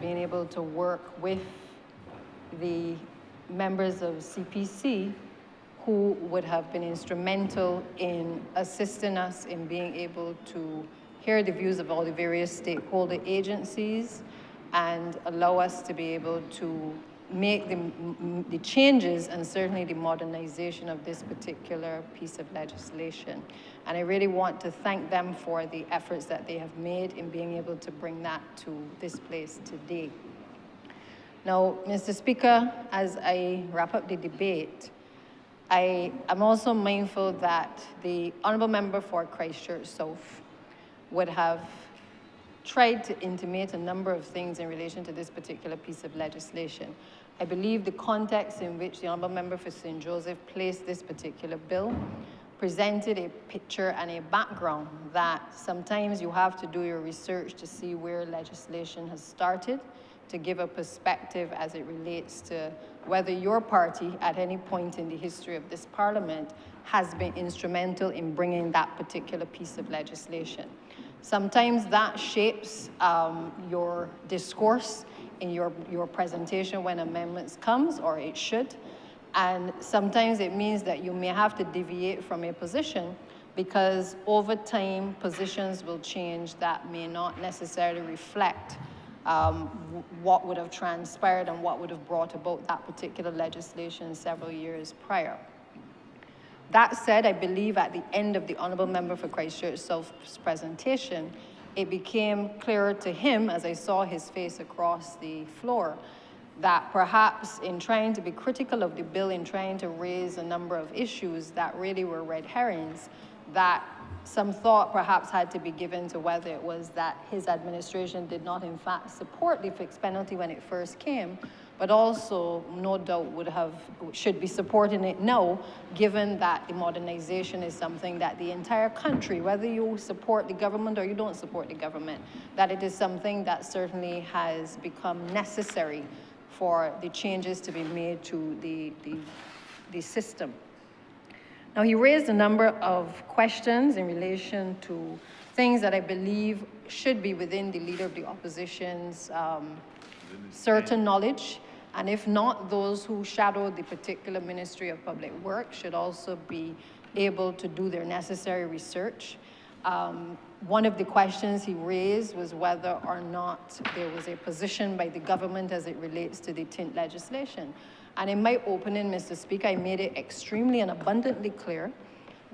being able to work with the members of CPC who would have been instrumental in assisting us in being able to hear the views of all the various stakeholder agencies and allow us to be able to make the changes and certainly the modernization of this particular piece of legislation. And I really want to thank them for the efforts that they have made in being able to bring that to this place today. Now, Mr. Speaker, as I wrap up the debate, I am also mindful that the Honourable Member for Christchurch South would have tried to intimate a number of things in relation to this particular piece of legislation. I believe the context in which the Honourable Member for St. Joseph placed this particular bill presented a picture and a background that sometimes you have to do your research to see where legislation has started, to give a perspective as it relates to whether your party at any point in the history of this Parliament has been instrumental in bringing that particular piece of legislation. Sometimes that shapes your discourse in your presentation when amendments comes, or it should. And sometimes it means that you may have to deviate from a position because over time, positions will change that may not necessarily reflect what would have transpired and what would have brought about that particular legislation several years prior. That said, I believe at the end of the Honourable Member for Christchurch South's presentation, it became clearer to him, as I saw his face across the floor, that perhaps in trying to be critical of the bill, in trying to raise a number of issues that really were red herrings, that some thought perhaps had to be given to whether it was that his administration did not in fact support the fixed penalty when it first came, but also no doubt should be supporting it now, given that the modernization is something that the entire country, whether you support the government or you don't support the government, that it is something that certainly has become necessary for the changes to be made to the system. Now, he raised a number of questions in relation to things that I believe should be within the Leader of the Opposition's certain knowledge, and if not, those who shadow the particular Ministry of Public Works should also be able to do their necessary research. One of the questions he raised was whether or not there was a position by the government as it relates to the tint legislation. And in my opening, Mr. Speaker, I made it extremely and abundantly clear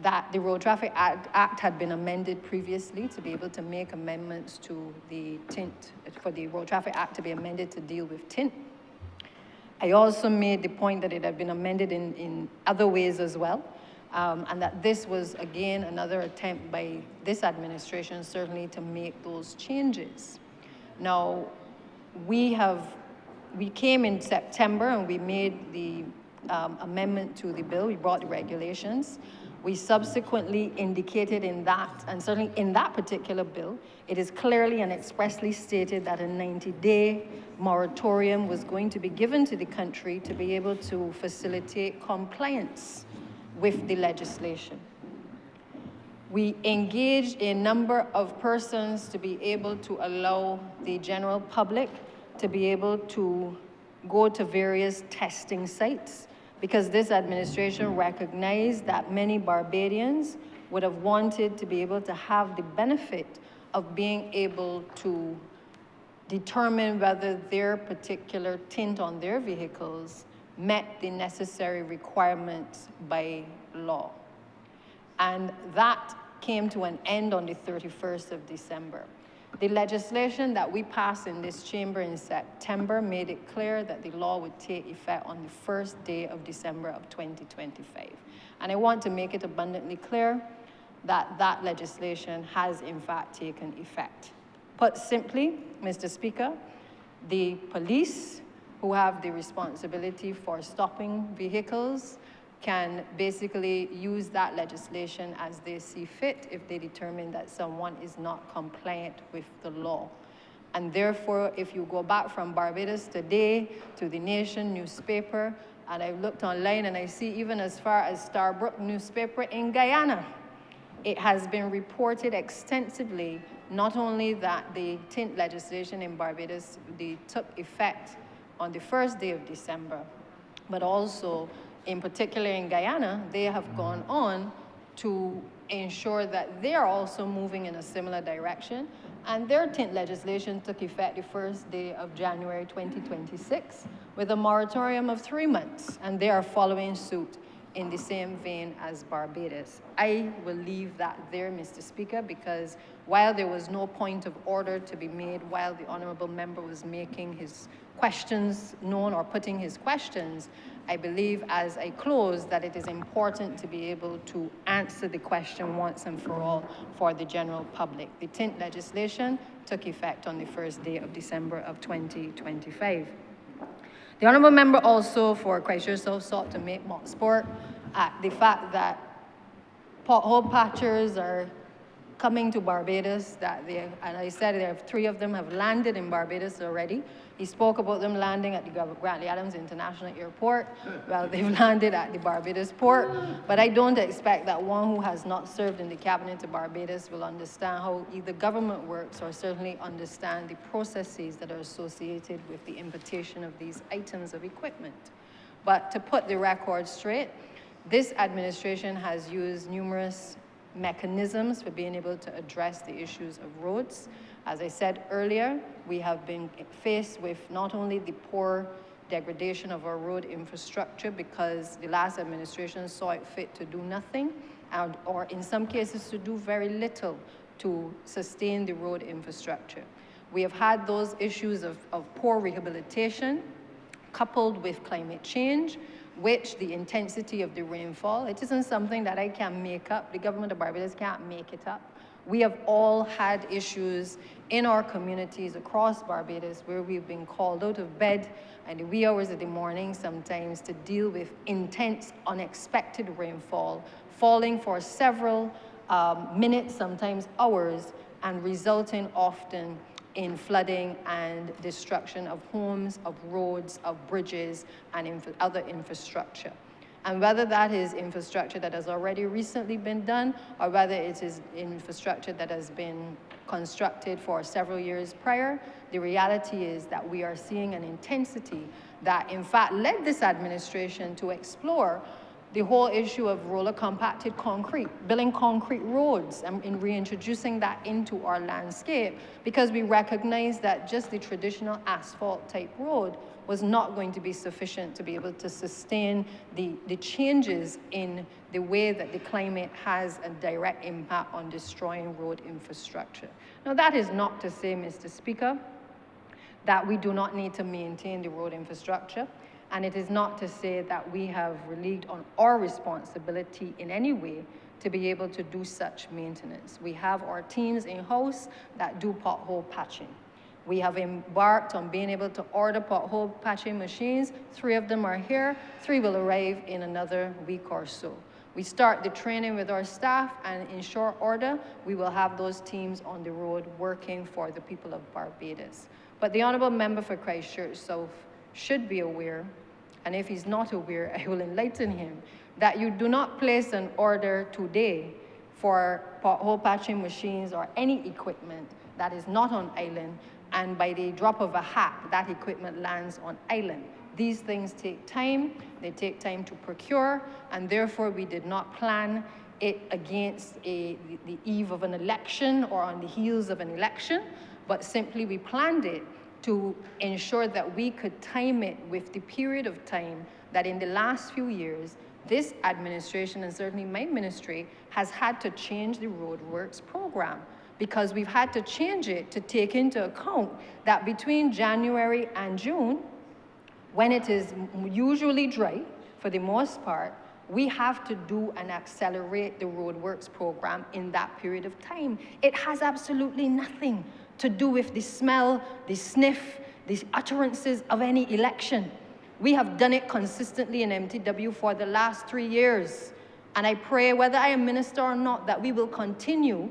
that the Road Traffic Act had been amended previously to be able to make amendments to the tint, for the Road Traffic Act to be amended to deal with tint. I also made the point that it had been amended in other ways as well, and that this was, again, another attempt by this administration certainly to make those changes. Now, we came in September and we made the amendment to the bill. We brought the regulations. We subsequently indicated in that, and certainly in that particular bill, it is clearly and expressly stated that a 90-day moratorium was going to be given to the country to be able to facilitate compliance with the legislation. We engaged a number of persons to be able to allow the general public to be able to go to various testing sites, because this administration recognized that many Barbadians would have wanted to be able to have the benefit of being able to determine whether their particular tint on their vehicles met the necessary requirements by law. And that came to an end on the 31st of December. The legislation that we passed in this chamber in September made it clear that the law would take effect on the first day of December of 2025. And I want to make it abundantly clear that that legislation has in fact taken effect. Put simply, Mr. Speaker, the police, who have the responsibility for stopping vehicles, can basically use that legislation as they see fit if they determine that someone is not compliant with the law. And therefore, if you go back from Barbados Today to the Nation newspaper, and I've looked online and I see even as far as Starbrook newspaper in Guyana, it has been reported extensively not only that the tint legislation in Barbados, they took effect on the first day of December, but also, in particular in Guyana, they have gone on to ensure that they are also moving in a similar direction. And their tint legislation took effect the first day of January 2026 with a moratorium of 3 months, and they are following suit in the same vein as Barbados. I will leave that there, Mr. Speaker, because while there was no point of order to be made while the honourable member was making his questions known or putting his questions, I believe as I close that it is important to be able to answer the question once and for all for the general public. The tint legislation took effect on the first day of December of 2025. The honourable member also for Christchurch South sought to make mock sport at the fact that pothole patchers are coming to Barbados, that they, and I said there have 3 of them have landed in Barbados already. He spoke about them landing at the Grantley Adams International Airport. Well, they've landed at the Barbados port, but I don't expect that one who has not served in the cabinet of Barbados will understand how either government works or certainly understand the processes that are associated with the importation of these items of equipment. But to put the record straight, this administration has used numerous mechanisms for being able to address the issues of roads. As I said earlier, we have been faced with not only the poor degradation of our road infrastructure because the last administration saw it fit to do nothing, or in some cases to do very little to sustain the road infrastructure. We have had those issues of poor rehabilitation coupled with climate change, which the intensity of the rainfall, it isn't something that I can make up. The government of Barbados can't make it up. We have all had issues in our communities across Barbados where we've been called out of bed in the wee hours of the morning sometimes to deal with intense, unexpected rainfall, falling for several minutes, sometimes hours, and resulting often in flooding and destruction of homes, of roads, of bridges, and other infrastructure. And whether that is infrastructure that has already recently been done, or whether it is infrastructure that has been constructed for several years prior, the reality is that we are seeing an intensity that in fact led this administration to explore the whole issue of roller compacted concrete, building concrete roads, and in reintroducing that into our landscape, because we recognize that just the traditional asphalt type road was not going to be sufficient to be able to sustain the changes in the way that the climate has a direct impact on destroying road infrastructure. Now, that is not to say, Mr. Speaker, that we do not need to maintain the road infrastructure. And it is not to say that we have relieved on our responsibility in any way to be able to do such maintenance. We have our teams in-house that do pothole patching. We have embarked on being able to order pothole patching machines. 3 of them are here. 3 will arrive in another week or so. We start the training with our staff, and in short order, we will have those teams on the road working for the people of Barbados. But the honourable member for Christchurch South should be aware, and if he's not aware, I will enlighten him, that you do not place an order today for pothole patching machines or any equipment that is not on island, and by the drop of a hat, that equipment lands on island. These things take time, they take time to procure, and therefore we did not plan it against the eve of an election or on the heels of an election, but simply we planned it to ensure that we could time it with the period of time that in the last few years, this administration and certainly my ministry has had to change the roadworks program, because we've had to change it to take into account that between January and June, when it is usually dry for the most part, we have to do and accelerate the roadworks program in that period of time. It has absolutely nothing to do with the smell, the sniff, the utterances of any election. We have done it consistently in MTW for the last 3 years. And I pray, whether I am minister or not, that we will continue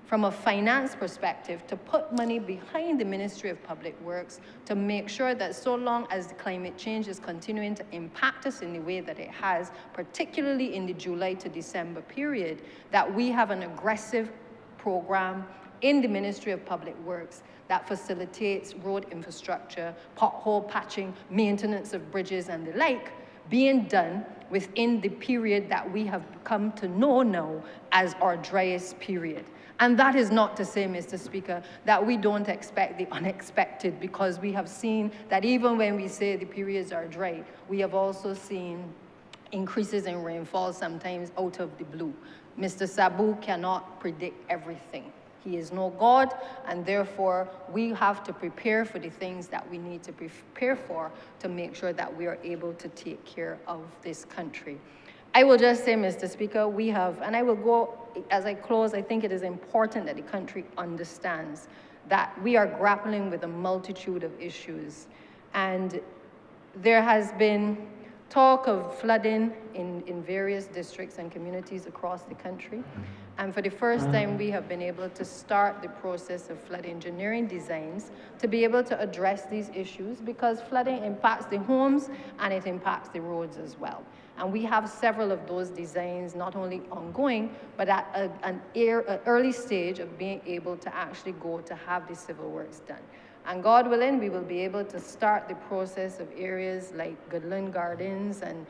from a finance perspective to put money behind the Ministry of Public Works to make sure that so long as the climate change is continuing to impact us in the way that it has, particularly in the July to December period, that we have an aggressive program in the Ministry of Public Works that facilitates road infrastructure, pothole patching, maintenance of bridges and the like, being done within the period that we have come to know now as our driest period. And that is not to say, Mr. Speaker, that we don't expect the unexpected, because we have seen that even when we say the periods are dry, we have also seen increases in rainfall sometimes out of the blue. Mr. Sabu cannot predict everything. He is no God, and therefore we have to prepare for the things that we need to prepare for to make sure that we are able to take care of this country. I will just say, Mr. Speaker, we have, and I will go, as I close, I think it is important that the country understands that we are grappling with a multitude of issues. And there has been talk of flooding in various districts and communities across the country. And for the first time, we have been able to start the process of flood engineering designs to be able to address these issues, because flooding impacts the homes and it impacts the roads as well. And we have several of those designs, not only ongoing, but at an early stage of being able to actually go to have the civil works done. And God willing, we will be able to start the process of areas like Goodland Gardens and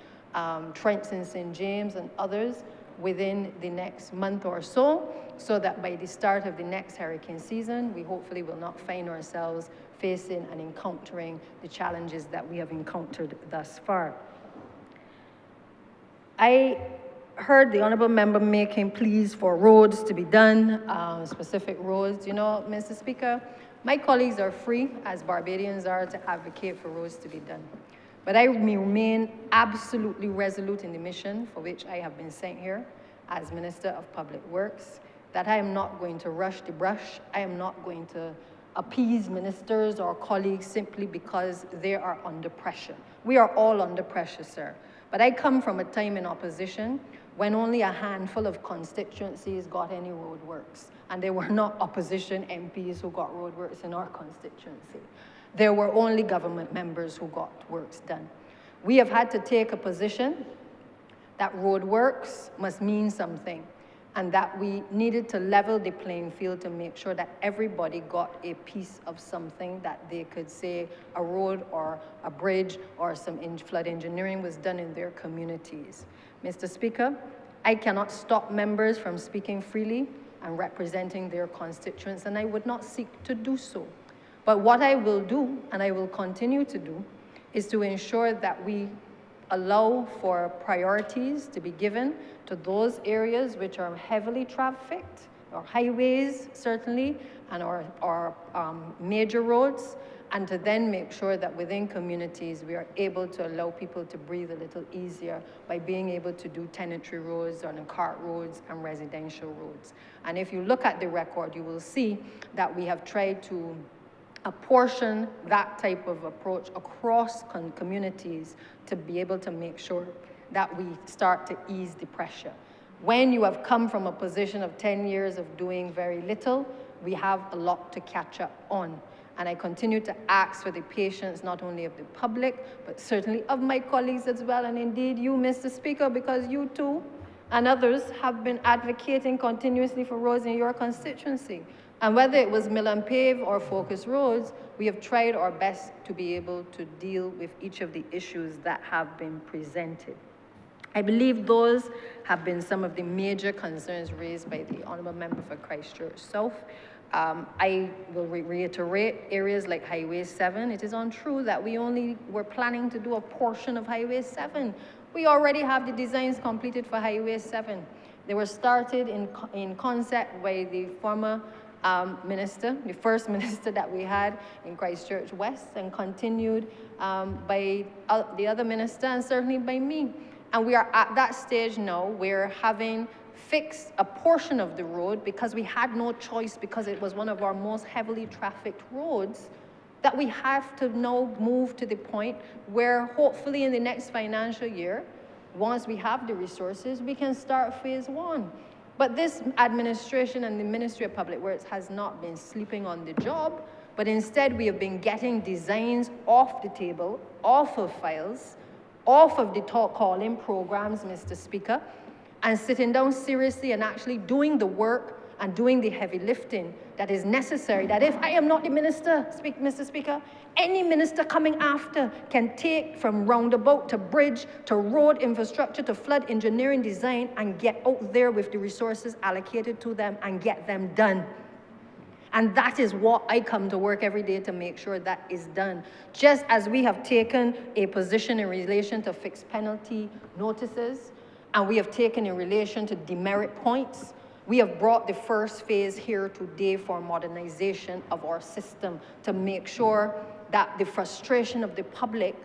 Trents and St. James and others within the next month or so that by the start of the next hurricane season, we hopefully will not find ourselves facing and encountering the challenges that we have encountered thus far. I heard the Honourable Member making pleas for roads to be done, specific roads. You know, Mr. Speaker, my colleagues are free, as Barbadians are, to advocate for roads to be done. But I remain absolutely resolute in the mission for which I have been sent here as Minister of Public Works, that I am not going to rush the brush. I am not going to appease ministers or colleagues simply because they are under pressure. We are all under pressure, sir. But I come from a time in opposition when only a handful of constituencies got any road works. And there were not opposition MPs who got road works in our constituency. There were only government members who got works done. We have had to take a position that road works must mean something, and that we needed to level the playing field to make sure that everybody got a piece of something that they could say a road or a bridge or some flood engineering was done in their communities. Mr. Speaker, I cannot stop members from speaking freely and representing their constituents, and I would not seek to do so. But what I will do, and I will continue to do, is to ensure that we allow for priorities to be given to those areas which are heavily trafficked, or highways certainly, and our major roads, and to then make sure that within communities we are able to allow people to breathe a little easier by being able to do tenantry roads and cart roads and residential roads. And if you look at the record, you will see that we have tried to apportion that type of approach across communities to be able to make sure that we start to ease the pressure. When you have come from a position of 10 years of doing very little, we have a lot to catch up on. And I continue to ask for the patience not only of the public, but certainly of my colleagues as well, and indeed you, Mr. Speaker, because you too and others have been advocating continuously for roads in your constituency. And whether it was mill and pave or focus roads, we have tried our best to be able to deal with each of the issues that have been presented. I believe those have been some of the major concerns raised by the Honourable Member for Christchurch South. I will reiterate areas like Highway 7. It is untrue that we only were planning to do a portion of Highway 7. We already have the designs completed for Highway 7. They were started in concept by the former minister, the first minister that we had in Christchurch West, and continued by the other minister and certainly by me. And we are at that stage now where having fixed a portion of the road because we had no choice, because it was one of our most heavily trafficked roads, that we have to now move to the point where hopefully in the next financial year, once we have the resources, we can start phase 1. But this administration and the Ministry of Public Works has not been sleeping on the job, but instead we have been getting designs off the table, off of files, off of the calling programs, Mr. Speaker, and sitting down seriously and actually doing the work and doing the heavy lifting that is necessary, that if I am not the minister, Mr. Speaker, any minister coming after can take from roundabout to bridge to road infrastructure to flood engineering design and get out there with the resources allocated to them and get them done. And that is what I come to work every day to make sure that is done. Just as we have taken a position in relation to fixed penalty notices, and we have taken in relation to demerit points, we have brought the first phase here today for modernization of our system to make sure that the frustration of the public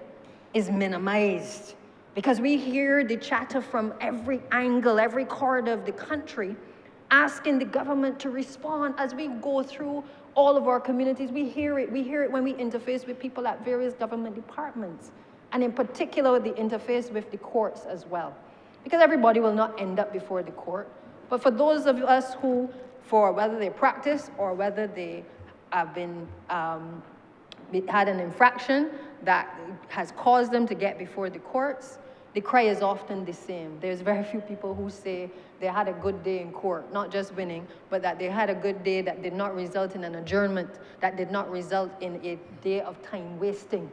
is minimized. Because we hear the chatter from every angle, every corner of the country, asking the government to respond as we go through all of our communities. We hear it when we interface with people at various government departments, and in particular the interface with the courts as well. Because everybody will not end up before the court, but for those of us who, for whether they practice or whether they have been had an infraction that has caused them to get before the courts, the cry is often the same. There's very few people who say they had a good day in court, not just winning, but that they had a good day that did not result in an adjournment, that did not result in a day of time wasting.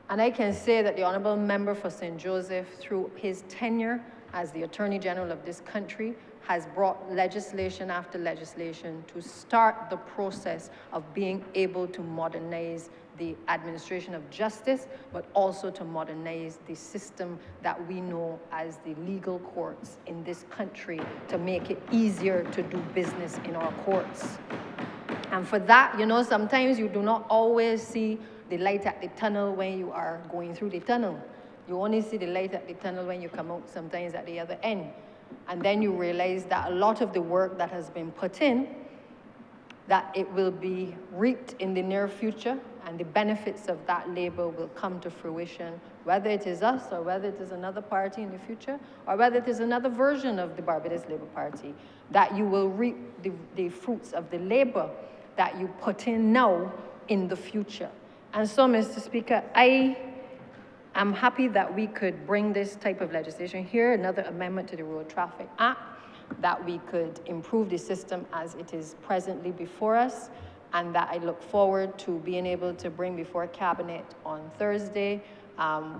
And I can say that the Honourable Member for St. Joseph, through his tenure as the Attorney General of this country, has brought legislation after legislation to start the process of being able to modernize the administration of justice, but also to modernize the system that we know as the legal courts in this country, to make it easier to do business in our courts. And for that, you know, sometimes you do not always see the light at the tunnel when you are going through the tunnel. You only see the light at the tunnel when you come out, sometimes at the other end. And then you realize that a lot of the work that has been put in, that it will be reaped in the near future, and the benefits of that labor will come to fruition, whether it is us or whether it is another party in the future, or whether it is another version of the Barbados Labour Party, that you will reap the fruits of the labor that you put in now in the future. And so, Mr. Speaker, I'm happy that we could bring this type of legislation here, another amendment to the Road Traffic Act, that we could improve the system as it is presently before us, and that I look forward to being able to bring before Cabinet on Thursday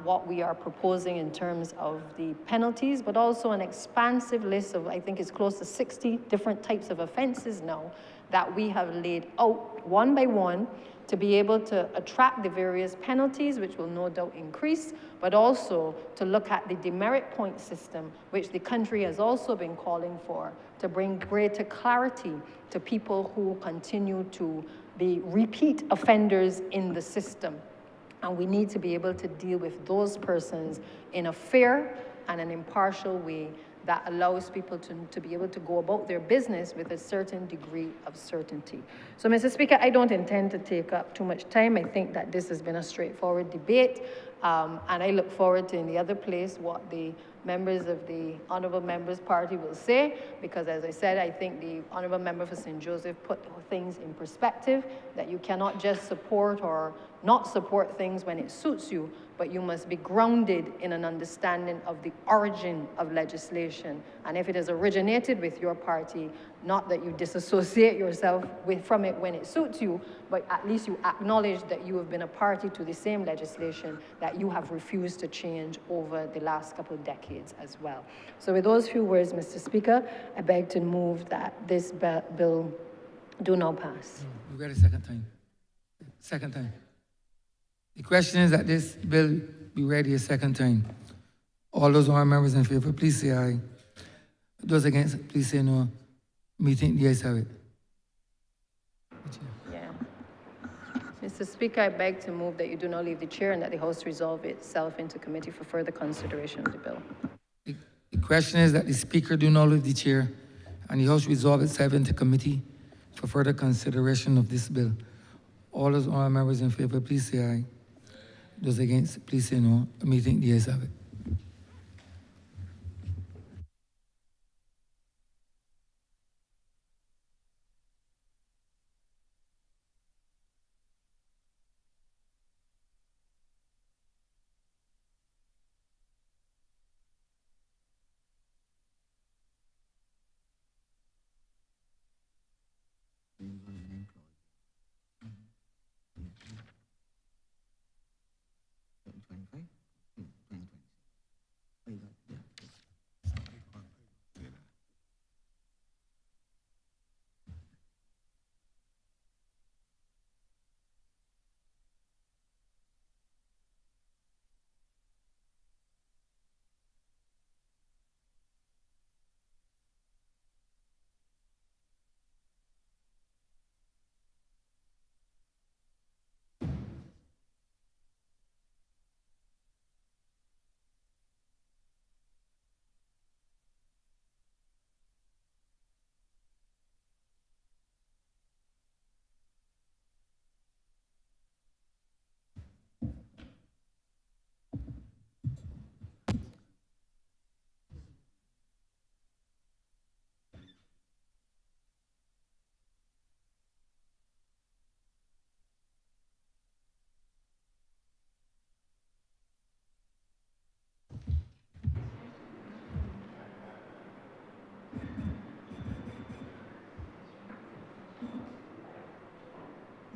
what we are proposing in terms of the penalties, but also an expansive list of, I think it's close to 60 different types of offenses now that we have laid out one by one, to be able to attract the various penalties, which will no doubt increase, but also to look at the demerit point system, which the country has also been calling for, to bring greater clarity to people who continue to be repeat offenders in the system. And we need to be able to deal with those persons in a fair and an impartial way that allows people to be able to go about their business with a certain degree of certainty. So, Mr. Speaker, I don't intend to take up too much time. I think that this has been a straightforward debate, and I look forward to, in the other place, what the members of the Honourable Members Party will say, because as I said, I think the Honourable Member for St. Joseph put things in perspective, that you cannot just support or not support things when it suits you, but you must be grounded in an understanding of the origin of legislation. And if it has originated with your party, not that you disassociate yourself from it when it suits you, but at least you acknowledge that you have been a party to the same legislation that you have refused to change over the last couple of decades as well. So with those few words, Mr. Speaker, I beg to move that this bill do not pass. You read a second time. Second time. The question is that this bill be read a second time. All those honourable members in favor, please say aye. Those against, please say no. Meeting the ayes have it. Yeah. Mr. Speaker, I beg to move that you do not leave the chair and that the House resolve itself into committee for further consideration of the bill. The question is that the Speaker do not leave the chair and the House resolve itself into committee for further consideration of this bill. All those honourable members in favor, please say aye. Those against, please say no. Meeting the ayes have it.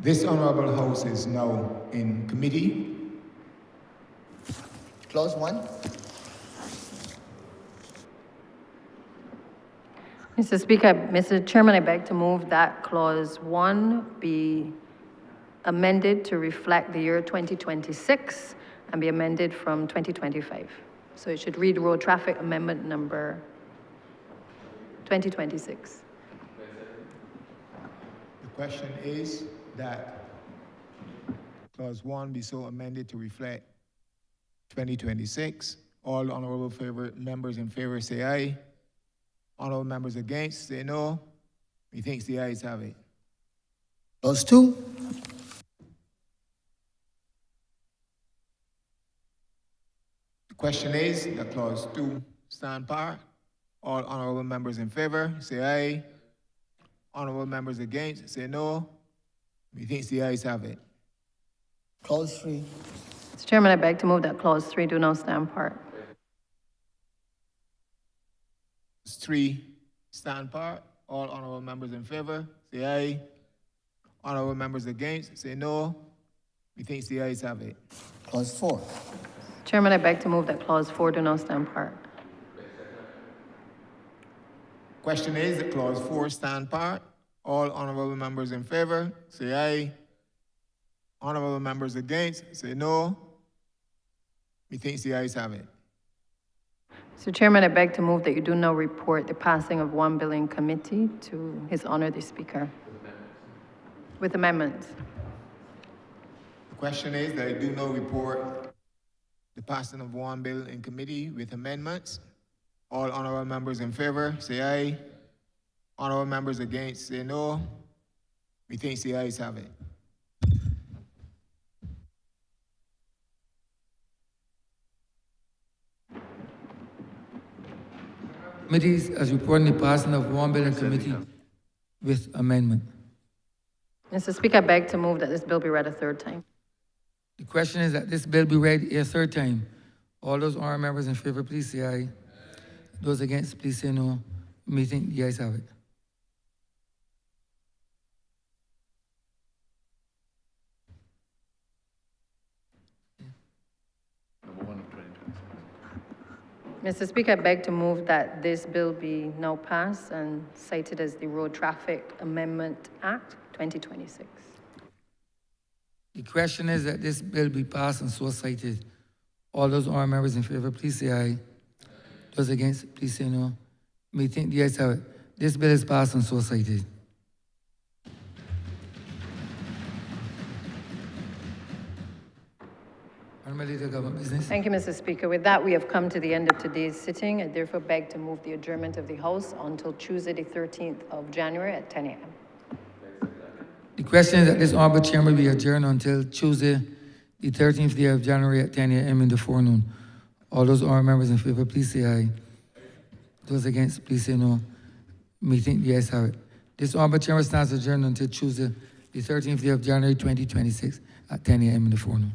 This Honourable House is now in committee. Clause 1. Mr. Speaker, Mr. Chairman, I beg to move that Clause 1 be amended to reflect the year 2026 and be amended from 2025. So it should read Road Traffic Amendment Number 2026. The question is that Clause 1 be so amended to reflect 2026. All honourable members in favour say aye. Honourable members against say no. Methinks the ayes have it. Clause 2. The question is that Clause 2 stand par. All honourable members in favour say aye. Honourable members against say no. Methinks the ayes have it. Clause 3. Mr. Chairman, I beg to move that Clause 3 do not stand part. 3 stand par. All honourable members in favour say aye. Honourable members against say no. Methinks the ayes have it. Clause 4. Chairman, I beg to move that Clause 4 do not stand part. Question is that Clause 4 stand par. All honourable members in favour say aye. Honourable members against say no. Methinks the ayes have it. Mr. Chairman, I beg to move that you do not report the passing of one bill in committee to His Honour the Speaker. With amendments. The question is that I do not report the passing of one bill in committee with amendments. All honourable members in favour say aye. Honourable members against say no. Methinks the ayes have it. Committees as reporting the passing of one bill in committee with amendment. Mr. Speaker, I beg to move that this bill be read a third time. The question is that this bill be read a third time. All those honourable members in favour, please say aye. Those against, please say no. Meeting, the ayes have it. Mr. Speaker, I beg to move that this bill be now passed and cited as the Road Traffic Amendment Act 2026. The question is that this bill be passed and so cited. All those honourable members in favour, please say aye. Those against, please say no. Meeting, the ayes have it. This bill is passed and so cited. Honourable Leader of Government Business. Thank you, Mr. Speaker. With that, we have come to the end of today's sitting. I therefore beg to move the adjournment of the House until Tuesday, the 13th of January at 10 a.m. The question is that this honourable chamber be adjourned until Tuesday, the 13th day of January at 10 a.m. in the forenoon. All those honourable members in favour, please say aye. Those against, please say no. Meeting, the ayes have it. This honourable chamber stands adjourned until Tuesday, the 13th day of January 2026 at 10 a.m. in the forenoon.